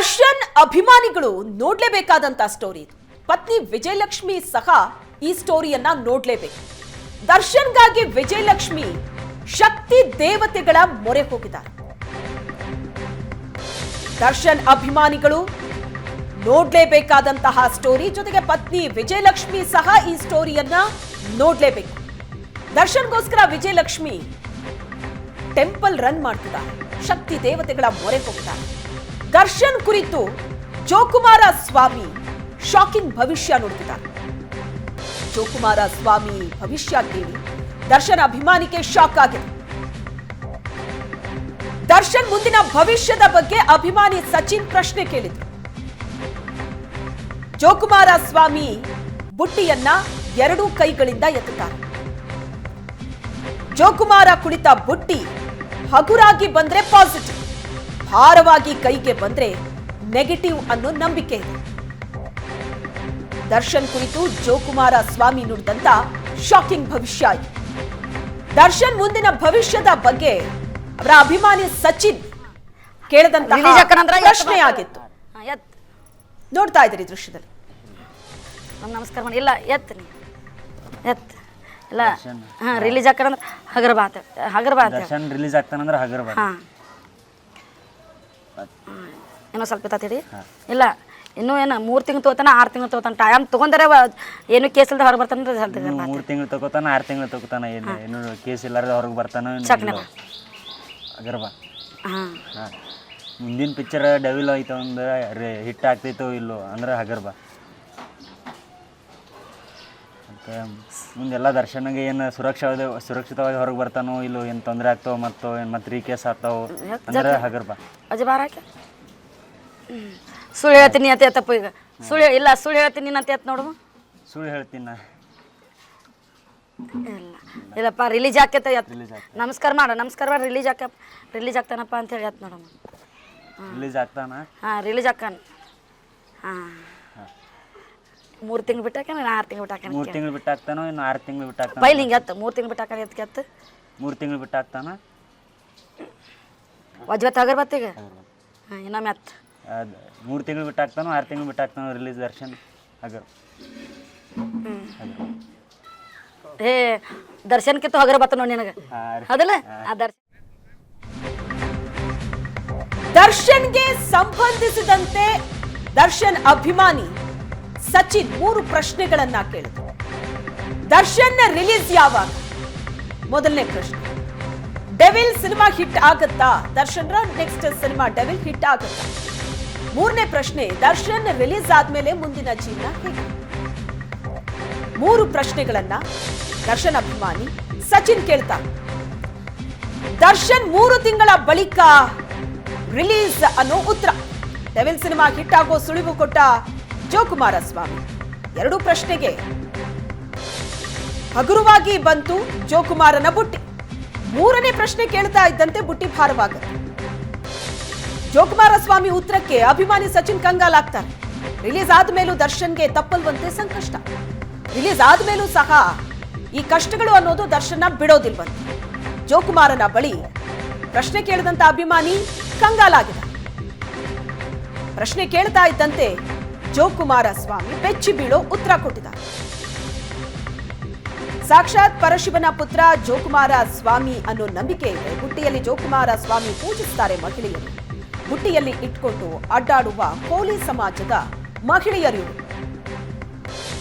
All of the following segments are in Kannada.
ದರ್ಶನ್ ಅಭಿಮಾನಿಗಳು ನೋಡ್ಲೇಬೇಕಾದಂತ ಸ್ಟೋರಿ ಇದು. ಪತ್ನಿ ವಿಜಯಲಕ್ಷ್ಮಿ ಸಹ ಈ ಸ್ಟೋರಿಯನ್ನ ನೋಡ್ಲೇಬೇಕು. ದರ್ಶನ್ಗಾಗಿ ವಿಜಯಲಕ್ಷ್ಮಿ ಶಕ್ತಿ ದೇವತೆಗಳ ಮೊರೆ ಹೋಗಿದ್ದಾರೆ. ದರ್ಶನ್ ಅಭಿಮಾನಿಗಳು ನೋಡ್ಲೇಬೇಕಾದಂತಹ ಸ್ಟೋರಿ, ಜೊತೆಗೆ ಪತ್ನಿ ವಿಜಯಲಕ್ಷ್ಮಿ ಸಹ ಈ ಸ್ಟೋರಿಯನ್ನ ನೋಡ್ಲೇಬೇಕು. ದರ್ಶನ್ಗೋಸ್ಕರ ವಿಜಯಲಕ್ಷ್ಮಿ ಟೆಂಪಲ್ ರನ್ ಮಾಡ್ತಿದ್ದಾರೆ, ಶಕ್ತಿ ದೇವತೆಗಳ ಮೊರೆ ಹೋಗಿದ್ದಾರೆ. ದರ್ಶನ್ ಕುರಿತು ಜೋಕುಮಾರ ಸ್ವಾಮಿ ಶಾಕಿಂಗ್ ಭವಿಷ್ಯ ನುಡಿದಿದ್ದಾರೆ. ಜೋಕುಮಾರ ಸ್ವಾಮಿ ಭವಿಷ್ಯ ಕೇಳಿ ದರ್ಶನ್ ಅಭಿಮಾನಿಗೆ ಶಾಕ್ ಆಗಿದೆ. ದರ್ಶನ್ ಮುಂದಿನ ಭವಿಷ್ಯದ ಬಗ್ಗೆ ಅಭಿಮಾನಿ ಸಚಿನ್ ಪ್ರಶ್ನೆ ಕೇಳಿದ್ರು. ಜೋಕುಮಾರ ಸ್ವಾಮಿ ಬುಟ್ಟಿಯನ್ನ ಎರಡೂ ಕೈಗಳಿಂದ ಎತ್ತುತ್ತಾರೆ. ಜೋಕುಮಾರ ಕುಳಿತ ಬುಟ್ಟಿ ಹಗುರಾಗಿ ಬಂದ್ರೆ ಪಾಸಿಟಿವ್, ಭಾರವಾಗಿ ಕೈಗೆ ಬಂದ್ರೆ ನೆಗೆಟಿವ್ ಅನ್ನೋ ನಂಬಿಕೆ ಇದೆ. ದರ್ಶನ್ ಕುರಿತು ಜೋಕುಮಾರ ಸ್ವಾಮಿ ನುಡಿದಂತ ಶಾಕಿಂಗ್ ಭವಿಷ್ಯ ಇದು. ದರ್ಶನ್ ಮುಂದಿನ ಭವಿಷ್ಯದ ಬಗ್ಗೆ ಅವರ ಅಭಿಮಾನಿ ಸಚಿನ್ ಕೇಳದಂತಹ ಪ್ರಶ್ನೆ ಆಗಿತ್ತು. ನೋಡ್ತಾ ಇದ್ದೀರಿ ದೃಶ್ಯದಲ್ಲಿ. ನಮಸ್ಕಾರ ಮಾಡಿ ಇಲ್ಲ ಎತ್ ಇಲ್ಲ ರಿಲೀಸ್ ಹಾಕಂದ್ರೆ ಹಗರ್ ದರ್ಶನ್ ರಿಲೀಸ್ ಆಗ್ತಾನಂದ್ರೆ ಹಗರ್ ಬಾ ಏನೋ ಸ್ವಲ್ಪ ಇರ್ತೈತಿ ಇಲ್ಲ ಇನ್ನೂ ಏನು 3 ತಿಂಗಳು ತಗೋತಾನ 6 ತಿಂಗಳು ತಗೋತಾನ. ಟೈಮ್ ತೊಗೊಂಡರೆ ಏನು ಕೇಸ್ ಇಲ್ಲದೆ ಹೊರಗೆ ಬರ್ತಾನೆ. 3 ತಿಂಗಳು ತಗೋತಾನ 6 ತಿಂಗಳು ತಗೋತಾನ. ಏನು ಕೇಸ್ ಇಲ್ಲಾರ್ದೆ ಹೊರಗೆ ಬರ್ತಾನ ಹಗರ್ ಬಾ. ಮುಂದಿನ ಪಿಕ್ಚರ್ ಡೆವಿಲ್ ಐತೆ ಒಂದು ಹಿಟ್ ಆಗ್ತೈತೋ ಇಲ್ಲೋ ಅಂದ್ರೆ ಹಗರ್ ಬಾ. ಮತ್ತು ಮುಂದೆಲ್ಲ ದರ್ಶನಗೆ ಏನು ಸುರಕ್ಷಿತವಾಗಿ ಹೊರಗೆ ಬರ್ತಾನೋ ಇಲ್ಲೋ, ಏನು ತೊಂದರೆ ಆಗ್ತಾವ ಮತ್ತು ಏನು ಮತ್ತೆ ರೀಕೇಸ್ ಆಗ್ತಾವ ಅಂದ್ರೆ ಹಗರ್ ಬಾ. ಅಜ ಬಾರಾಕೆ ಸುಳ್ಳು ಹೇಳ್ತೀನಿ ಅಂತ ಎತ್ತಪ್ಪ. ಈಗ ಸುಳ್ಳು ಹೇಳ್ತೀನಿ ಅಂತ ಎತ್ತ ನೋಡು. ಸುಳ್ಳು ಹೇಳ್ತೀನಿ ನಾ ಇಲ್ಲಪ್ಪ ರಿಲೀಸ್ ಆಕೈತೆ ನಮಸ್ಕಾರ ಮಾಡಿ ರಿಲೀಸ್ ಆಗ್ತಾನಪ್ಪ ಅಂತ ಹೇಳಿ ಎತ್ ನೋಡಮ್ಮ. ರಿಲೀಸ್ ಆಗ್ತಾನ? ಹಾಂ ರಿಲೀಸ್ ಹಾಕಾನ. ಹಾಂ 3 ತಿಂಗಳು ಬಿಟ್ಟಾಕ 6 ತಿಂಗಳು ಬಿಟ್ಟಾಕ. 3 ತಿಂಗಳು ಬಿಟ್ಟು ಹಾಕ್ತಾನೋ ಇನ್ನು 6 ತಿಂಗಳು ಬಿಟ್ಟು ಹಾಕ್ತಾನ? ಬೈಲ್ ಹಿಂಗೆ ಎತ್ತು 3 ತಿಂಗಳು ಬಿಟ್ಟಾಕ ಎತ್ತು 3 ತಿಂಗಳು ಬಿಟ್ಟು ಹಾಕ್ತಾನ. ವಜ್ವತ್ತು ಹಗರ್ ಬತ್ತೀಗ ಹಾಂ ಇನ್ನೊಮ್ಮೆ ಎತ್ತು 3 ತಿಂಗಳು ಬಿಟ್ಟು ಹಾಕ್ತಾನೋ 6 ತಿಂಗಳು ಬಿಟ್ಟು ಹಾಕ್ತಾನೋ ರಿಲೀಸ್ ದರ್ಶನ್ ಹಗರ್. ಏ ದರ್ಶನ್ಕಿತ್ತು ಹಗರ ಬತ್ತ ನೋಡಿ ನಿನಗೆ ಹೌದಲ್ಲ. ದರ್ಶನ್ಗೆ ಸಂಬಂಧಿಸಿದಂತೆ ದರ್ಶನ್ ಅಭಿಮಾನಿ ಸಚಿನ್ 3 ಪ್ರಶ್ನೆಗಳನ್ನ ಕೇಳಿದ್ರು. ದರ್ಶನ್ ರಿಲೀಸ್ ಯಾವಾಗ? ಮೊದಲನೇ ಪ್ರಶ್ನೆ, ಡೆವಿಲ್ ಸಿನಿಮಾ ಹಿಟ್ ಆಗುತ್ತಾ? Darshan next cinema devil hit ಆಗುತ್ತಾ? 3ನೇ ಪ್ರಶ್ನೆ, ದರ್ಶನ್ ರಿಲೀಸ್ ಆದ್ಮೇಲೆ ಮುಂದಿನ ಜೀವನ ಹೇಗೆ? 3 ಪ್ರಶ್ನೆಗಳನ್ನ ದರ್ಶನ್ ಅಭಿಮಾನಿ ಸಚಿನ್ ಕೇಳ್ತಾರೆ. ದರ್ಶನ್ 3 ತಿಂಗಳ ಬಳಿಕ ರಿಲೀಸ್ ಅನ್ನೋ ಉತ್ತರ. ಡೆವಿಲ್ ಸಿನಿಮಾ ಹಿಟ್ ಆಗೋ ಸುಳಿವು ಕೊಟ್ಟ ಜೋಕುಮಾರ ಸ್ವಾಮಿ. 2 ಪ್ರಶ್ನೆಗೆ ಹಗುರವಾಗಿ ಬಂತು ಜೋಕುಮಾರನ ಬುಟ್ಟಿ. 3ನೇ ಪ್ರಶ್ನೆ ಕೇಳ್ತಾ ಇದ್ದಂತೆ ಬುಟ್ಟಿ ಭಾರವಾಗುತ್ತೆ. ಜೋಕುಮಾರ ಸ್ವಾಮಿ ಉತ್ತರಕ್ಕೆ ಅಭಿಮಾನಿ ಸಚಿನ್ ಕಂಗಾಲಾಗ್ತಾರೆ. ರಿಲೀಸ್ ಆದ್ಮೇಲೂ ದರ್ಶನ್ಗೆ ತಪ್ಪಲ್ವಂತೆ ಸಂಕಷ್ಟ. ರಿಲೀಸ್ ಆದ್ಮೇಲೂ ಸಹ ಈ ಕಷ್ಟಗಳು ಅನ್ನೋದು ದರ್ಶನ ಬಿಡೋದಿಲ್ವಂತೆ. ಜೋಕುಮಾರನ ಬಳಿ ಪ್ರಶ್ನೆ ಕೇಳಿದಂತ ಅಭಿಮಾನಿ ಕಂಗಾಲಾಗಿದ. ಪ್ರಶ್ನೆ ಕೇಳ್ತಾ ಇದ್ದಂತೆ ಜೋಕುಮಾರ ಸ್ವಾಮಿ ಬೆಚ್ಚಿ ಬೀಳೋ ಉತ್ತರ ಕೊಟ್ಟಿದ್ದಾರೆ. ಸಾಕ್ಷಾತ್ ಪರಶಿವನ ಪುತ್ರ ಜೋಕುಮಾರ ಸ್ವಾಮಿ ಅನ್ನೋ ನಂಬಿಕೆ ಇದೆ. ಬುಟ್ಟಿಯಲ್ಲಿ ಜೋಕುಮಾರ ಸ್ವಾಮಿ ಪೂಜಿಸುತ್ತಾರೆ ಮಹಿಳೆಯರು. ಬುಟ್ಟಿಯಲ್ಲಿ ಇಟ್ಕೊಂಡು ಅಡ್ಡಾಡುವ ಕೋಲಿ ಸಮಾಜದ ಮಹಿಳೆಯರು.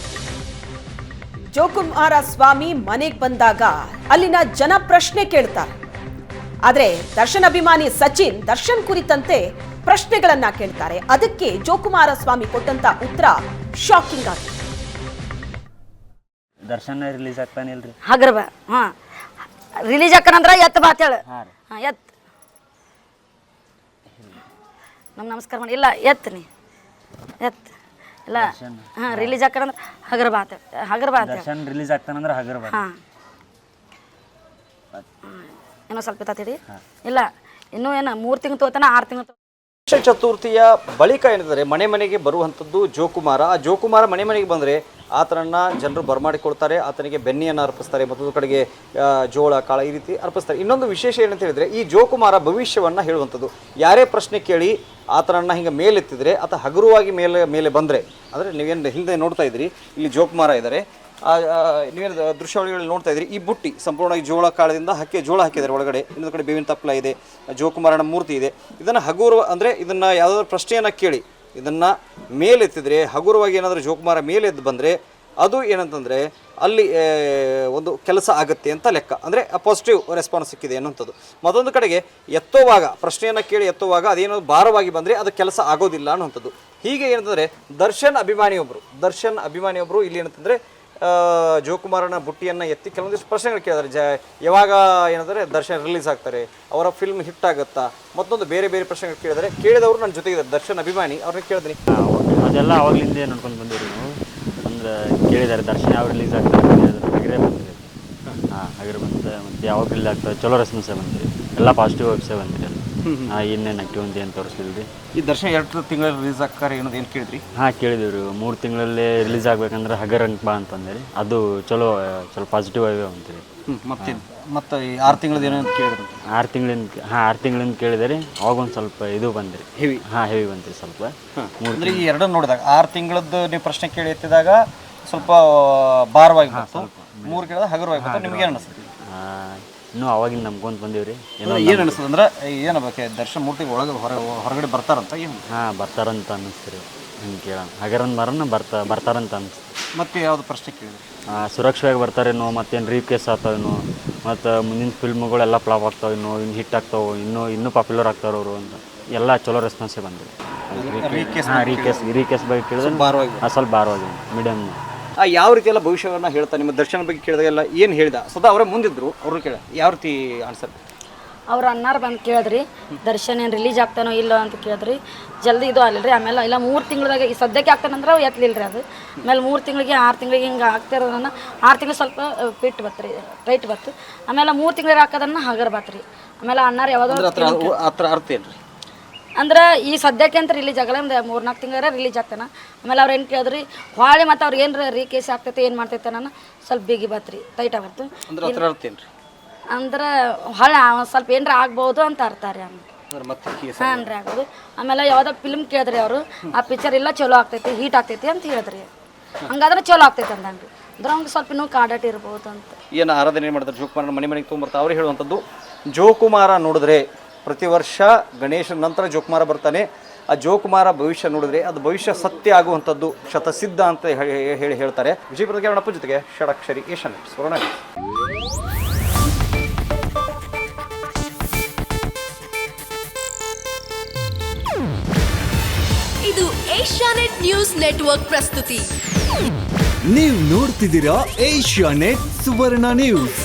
ಜೋಕುಮಾರ ಸ್ವಾಮಿ ಮನೆಗೆ ಬಂದಾಗ ಅಲ್ಲಿನ ಜನ ಪ್ರಶ್ನೆ ಕೇಳ್ತಾರೆ. ಆದ್ರೆ ದರ್ಶನ್ ಅಭಿಮಾನಿ ಸಚಿನ್ ದರ್ಶನ್ ಕುರಿತಂತೆ ಪ್ರಶ್ನೆಗಳನ್ನ ಕೇಳ್ತಾರೆ. ಅದಕ್ಕೆ ಜೋಕುಮಾರ ಸ್ವಾಮಿ ಕೊಟ್ಟಂತ ಉತ್ತರ ಶಾಕಿಂಗ್ ಆಗಿದೆ. ದರ್ಶನ್ ರಿಲೀಸ್ ಆಗ್ತಾನಿಲ್ರಿ ಹಗರ ಬಾ. ಹಾಂ ರಿಲೀಸ್ ಹಾಕನಂದ್ರೆ ಎತ್ತು ಬಾ ಅಂತೇಳಿ. ಹಾಂ ಎತ್ತು ನಮಸ್ಕಾರ ಮಾಡಿ ಇಲ್ಲ ಎತ್ತು ಇಲ್ಲ ಹಾಂ ರಿಲೀಸ್ ಹಾಕಂದ್ರೆ ಹಗರ ಬಾ ದರ್ಶನ್ ರಿಲೀಸ್ ಆಗ್ತಾನಂದ್ರೆ ಹಗರ್ ಬಾ. ಹಾಂ ಏನೋ ಸ್ವಲ್ಪ ಇರ್ತೈತಿ ಇಲ್ಲ ಇನ್ನೂ ಏನು 3 ತಿಂಗಳು ತಗೋತಾನ 6 ತಿಂಗಳು ಗಣೇಶ ಚತುರ್ಥಿಯ ಬಳಿಕ ಏನಿದ್ದಾರೆ ಮನೆ ಮನೆಗೆ ಬರುವಂಥದ್ದು ಜೋಕುಮಾರ. ಆ ಜೋಕುಮಾರ ಮನೆ ಮನೆಗೆ ಬಂದರೆ ಆತನನ್ನು ಜನರು ಬರಮಾಡಿಕೊಳ್ತಾರೆ, ಆತನಿಗೆ ಬೆನ್ನಿಯನ್ನು ಅರ್ಪಿಸ್ತಾರೆ, ಮತ್ತೊಂದು ಕಡೆಗೆ ಜೋಳ ಕಾಳ ಈ ರೀತಿ ಅರ್ಪಿಸ್ತಾರೆ. ಇನ್ನೊಂದು ವಿಶೇಷ ಏನಂತ ಹೇಳಿದರೆ ಈ ಜೋಕುಮಾರ ಭವಿಷ್ಯವನ್ನು ಹೇಳುವಂಥದ್ದು. ಯಾರೇ ಪ್ರಶ್ನೆ ಕೇಳಿ ಆತನನ್ನು ಹಿಂಗೆ ಮೇಲೆತ್ತಿದ್ರೆ ಆತ ಹಗುರವಾಗಿ ಮೇಲೆ ಬಂದರೆ, ಅಂದರೆ ನೀವೇನು ಹಿಂದೆ ನೋಡ್ತಾ ಇದ್ರಿ ಇಲ್ಲಿ ಜೋಕುಮಾರ ಇದ್ದಾರೆ, ನೀವೇನು ದೃಶ್ಯಾವಳಿಗಳಲ್ಲಿ ನೋಡ್ತಾ ಇದ್ರಿ, ಈ ಬುಟ್ಟಿ ಸಂಪೂರ್ಣವಾಗಿ ಜೋಳ ಕಾಳದಿಂದ ಜೋಳ ಹಾಕಿದ್ದಾರೆ ಒಳಗಡೆ, ಇನ್ನೊಂದು ಕಡೆ ಬೇವಿನ ತಪ್ಪಲ ಇದೆ, ಜೋಕುಮಾರನ ಮೂರ್ತಿ ಇದೆ. ಇದನ್ನು ಹಗುರ ಅಂದರೆ ಇದನ್ನು ಯಾವುದಾದ್ರೂ ಪ್ರಶ್ನೆಯನ್ನು ಕೇಳಿ ಇದನ್ನು ಮೇಲೆತ್ತಿದ್ರೆ ಹಗುರವಾಗಿ ಏನಾದರೂ ಜೋಕುಮಾರ ಮೇಲೆದ್ದು ಬಂದರೆ ಅದು ಏನಂತಂದರೆ ಅಲ್ಲಿ ಒಂದು ಕೆಲಸ ಆಗುತ್ತೆ ಅಂತ ಲೆಕ್ಕ, ಅಂದರೆ ಪಾಸಿಟಿವ್ ರೆಸ್ಪಾನ್ಸ್ ಸಿಕ್ಕಿದೆ ಅನ್ನೋಂಥದ್ದು. ಮತ್ತೊಂದು ಕಡೆಗೆ ಎತ್ತುವಾಗ ಪ್ರಶ್ನೆಯನ್ನು ಕೇಳಿ ಎತ್ತುವಾಗ ಅದೇನೋ ಭಾರವಾಗಿ ಬಂದರೆ ಅದು ಕೆಲಸ ಆಗೋದಿಲ್ಲ ಅನ್ನೋಂಥದ್ದು. ಹೀಗೆ ಏನಂತಂದರೆ ದರ್ಶನ್ ಅಭಿಮಾನಿಯೊಬ್ಬರು ಇಲ್ಲಿ ಏನಂತಂದರೆ ಜೋಕುಮಾರನ ಬುಟ್ಟಿಯನ್ನು ಎತ್ತಿ ಕೆಲವೊಂದಿಷ್ಟು ಪ್ರಶ್ನೆಗಳು ಕೇಳಿದ್ದಾರೆ. ಯಾವಾಗ ಏನಂದರೆ ದರ್ಶನ್ ರಿಲೀಸ್ ಆಗ್ತಾರೆ, ಅವರ ಫಿಲ್ಮ್ ಹಿಟ್ ಆಗುತ್ತಾ, ಮತ್ತೊಂದು ಬೇರೆ ಪ್ರಶ್ನೆಗಳು ಕೇಳಿದವರು ನನ್ನ ಜೊತೆಗಿದ್ದಾರೆ, ದರ್ಶನ್ ಅಭಿಮಾನಿ, ಅವ್ರನ್ನ ಕೇಳಿದ್ರಿ. ಅದೆಲ್ಲ ಅವಾಗಲಿಂದ ನೋಡ್ಕೊಂಡು ಬಂದಿರಿ ನಾವು. ಅಂದ್ರೆ ಕೇಳಿದ್ದಾರೆ ದರ್ಶನ್ ಯಾವ ರಿಲೀಸ್ ಆಗ್ತಾರೆ ಹಾಗೆ ಬಂದಿರಿ. ಹಾಗೆ ಬಂದರೆ ಮತ್ತು ಯಾವಾಗ ರಿಲೀಸ್ ಆಗ್ತದೆ ಚಲೋ ರೆಸ್ಪಾನ್ಸೇ ಬಂದಿರಿ, ಎಲ್ಲ ಪಾಸಿಟಿವ್ ವೆಬ್ಸೇ ಬಂದಿರಿ. ಇನ್ನೇನು ನೆಗೆಟಿವ್ ಅಂತ ಏನು ತೋರಿಸ್ತಿದ್ರಿ. ಈ ದರ್ಶನ್ 2 ತಿಂಗಳಲ್ಲಿ ರಿಲೀಸ್ ಆಗ್ತಾರೆ ಏನೋದು ಏನು ಕೇಳಿದ್ರಿ? ಕೇಳಿದ್ದೀವಿ 3 ತಿಂಗಳಲ್ಲೇ ರಿಲೀಸ್ ಆಗ್ಬೇಕಂದ್ರೆ ಹಗರಂಗ್ ಬಾ ಅಂತಂದೇಳಿ ಅದು ಚಲೋ ಪಾಸಿಟಿವ್ ಆಗೇ ಅಂತೀರಿ. ಮತ್ತು 6 ತಿಂಗಳದ್ದು ಏನೋ ಕೇಳಿದ್ರು? 6 ತಿಂಗಳಿಂದ ಕೇಳಿದರೆ ಅವಾಗ ಒಂದು ಸ್ವಲ್ಪ ಇದು ಬಂದಿರಿ, ಹೆವಿ ಬಂದಿರಿ ಸ್ವಲ್ಪ. ಅಂದರೆ ಈ ಎರಡನ್ನು ನೋಡಿದಾಗ 6 ತಿಂಗಳದ್ದು ನೀವು ಪ್ರಶ್ನೆ ಕೇಳಿ ಎತ್ತಿದಾಗ ಸ್ವಲ್ಪ ಭಾರವಾಗಿ ಬಂತು, 3 ಕೇಳಿದಾಗ ಹಗುರವಾಗಿ ಬಂತು. ನಿಮ್ಗೆ ಏನು ಅನಿಸ್ತದೆ? ಇನ್ನೂ ಅವಾಗಿಂದ ನಂಬ್ಕೊಂತ ಬಂದೀವ್ರಿ. ಏನು ಅನಿಸ್ತದೆ ಅಂದ್ರೆ ಏನು ದರ್ಶನ್ ಮೂರ್ತಿ ಒಳಗೆ ಹೊರಗಡೆ ಬರ್ತಾರಂತ ಏನು? ಬರ್ತಾರಂತ ಅನ್ನಿಸ್ತೀರಿ. ಹಿಂಗೆ ಕೇಳೋಣ ಹಗರನ್ ಮರನ ಬರ್ತಾರಂತ ಅನ್ನಿಸ್ತೀರಿ. ಮತ್ತೆ ಯಾವುದು ಪ್ರಶ್ನೆ ಕೇಳಿದ್ರಿ? ಸುರಕ್ಷವಾಗಿ ಬರ್ತಾರೇನೋ, ಮತ್ತೇನು ರೀಕೇಸ್ ಆಗ್ತಾವೇನೋ, ಮತ್ತು ಮುಂದಿನ ಫಿಲ್ಮ್ಗಳೆಲ್ಲ ಫ್ಲಾಪ್ ಆಗ್ತಾವೇನೋ, ಇನ್ನು ಹಿಟ್ ಆಗ್ತಾವೆ, ಇನ್ನೂ ಪಾಪ್ಯುಲರ್ ಆಗ್ತಾರ ಅವರು ಅಂತ ಎಲ್ಲ ಚಲೋ ರೆಸ್ಪಾನ್ಸೇ ಬಂದಿದೆ. ರೀಕೇಸ್ ಬಗ್ಗೆ ಕೇಳಿದ್ರೆ ಸ್ವಲ್ಪ ಭಾರವಾಗಿ ಮೀಡಿಯಮ್. ಯಾವ ರೀತಿ ಎಲ್ಲ ಭವಿಷ್ಯವನ್ನು ಹೇಳ್ತಾ ನಿಮ್ಮ ದರ್ಶನ ಬಗ್ಗೆ ಕೇಳಿದಾಗೆಲ್ಲ ಏನು ಹೇಳಿದ? ಸದಾ ಅವರೇ ಮುಂದಿದ್ರು, ಅವರು ಕೇಳ ಯಾವ ರೀತಿ ಆನ್ಸರ್? ಅವ್ರು ಅನ್ನಾರು ಬಂದು ಕೇಳಿದ್ರಿ ದರ್ಶನ್ ಏನು ರಿಲೀಸ್ ಆಗ್ತಾನೋ ಇಲ್ಲ ಅಂತ ಕೇಳಿದ್ರಿ. ಜಲ್ದಿ ಇದು ಆಗಲಿಲ್ಲ. ಆಮೇಲೆ ಇಲ್ಲ 3 ತಿಂಗಳದಾಗ ಈ ಸದ್ಯಕ್ಕೆ ಆಗ್ತಾನಂದ್ರೆ ಎತ್ತಲಿಲ್ಲ ರೀ. ಅದು ಆಮೇಲೆ 3 ತಿಂಗಳಿಗೆ 6 ತಿಂಗಳಿಗೆ ಹಿಂಗೆ ಆಗ್ತಿರೋದನ್ನ 6 ತಿಂಗಳು ಸ್ವಲ್ಪ ಪಿಟ್ ಬತ್ತು ರೀ, ಟೈಟ್ ಬತ್ತು. ಆಮೇಲೆ 3 ತಿಂಗಳಿಗೆ ಹಾಕೋದನ್ನ ಹಗರ್ ಬತ್ತು ರೀ. ಆಮೇಲೆ ಅನ್ನಾರು ಯಾವ್ದೋ ಅರ್ಥ ಏನು ರೀ ಅಂದ್ರೆ ಈ ಸದ್ಯಕ್ಕೆ ಅಂತ ರಿಲೀಸ್ ಆಗಲ್ಲ, ಒಂದು 3-4 ತಿಂಗಳ ರಿಲೀಸ್ ಆಗ್ತಾನೆ. ಆಮೇಲೆ ಅವ್ರು ಏನು ಕೇಳಿದ್ರಿ ಹೊಳೆ ಮತ್ತು ಅವ್ರಿಗೆ ಏನು ರೀಕೇಸ್ ಆಗ್ತೈತೆ ಏನು ಮಾಡ್ತೈತೆ ನಾನು ಸ್ವಲ್ಪ ಬಿಗಿ ಬತ್ತು ರೀ, ಟೈಟ್ ಆಗ್ಬತ್ತು. ಅಂದ್ರೆ ಹೊಳೆ ಸ್ವಲ್ಪ ಏನಾರ ಆಗ್ಬೋದು ಅಂತ ಅರ್ಥ ರೀ. ಹಾಂ ರೀ ಆಗೋದು. ಆಮೇಲೆ ಯಾವುದೋ ಫಿಲ್ಮ್ ಕೇಳಿದ್ರಿ ಅವರು, ಆ ಪಿಕ್ಚರ್ ಎಲ್ಲ ಚಲೋ ಆಗ್ತೈತಿ, ಹೀಟ್ ಆಗ್ತೈತಿ ಅಂತ ಹೇಳಿದ್ರಿ. ಹಂಗಾದ್ರೆ ಚಲೋ ಆಗ್ತೈತೆ ಅಂದಂಗೆ ಅಂದ್ರೆ ಅವ್ನಿಗೆ ಸ್ವಲ್ಪ ಇನ್ನೂ ಕಾಡಾಟ ಇರ್ಬೋದು ಅಂತ. ಏನು ಆರಾಧನೆ ಮಾಡ್ತಾರೆ ಜೋಕುಮಾರನ ಮನೆಗೆ ತೊಗೊಂಬರ್ತಾರೆ. ಅವ್ರು ಹೇಳುವಂಥದ್ದು ಜೋಕುಮಾರ ನೋಡಿದ್ರೆ ಪ್ರತಿ ವರ್ಷ ಗಣೇಶನ ನಂತರ ಜೋಕುಮಾರ ಬರ್ತಾನೆ. ಆ ಜೋಕುಮಾರ ಭವಿಷ್ಯ ನೋಡಿದ್ರೆ ಅದು ಭವಿಷ್ಯ ಸತ್ಯ ಆಗುವಂಥದ್ದು ಶತಸಿದ್ಧ ಅಂತ ಹೇಳ್ತಾರೆ. ವಿಜಯಪುರದ ಕೇರಳಪ್ಪ ಜೊತೆಗೆ ಷಡಕ್ಷರಿ ಏಷ್ಯನ್ ಸ್ವರ್ಣ. ಇದು ಏಷ್ಯಾನೆಟ್ ನ್ಯೂಸ್ ನೆಟ್ವರ್ಕ್ ಪ್ರಸ್ತುತಿ. ನೀವು ನೋಡ್ತಿದ್ದೀರಾ ಏಷ್ಯಾನೆಟ್ ಸುವರ್ಣ ನ್ಯೂಸ್.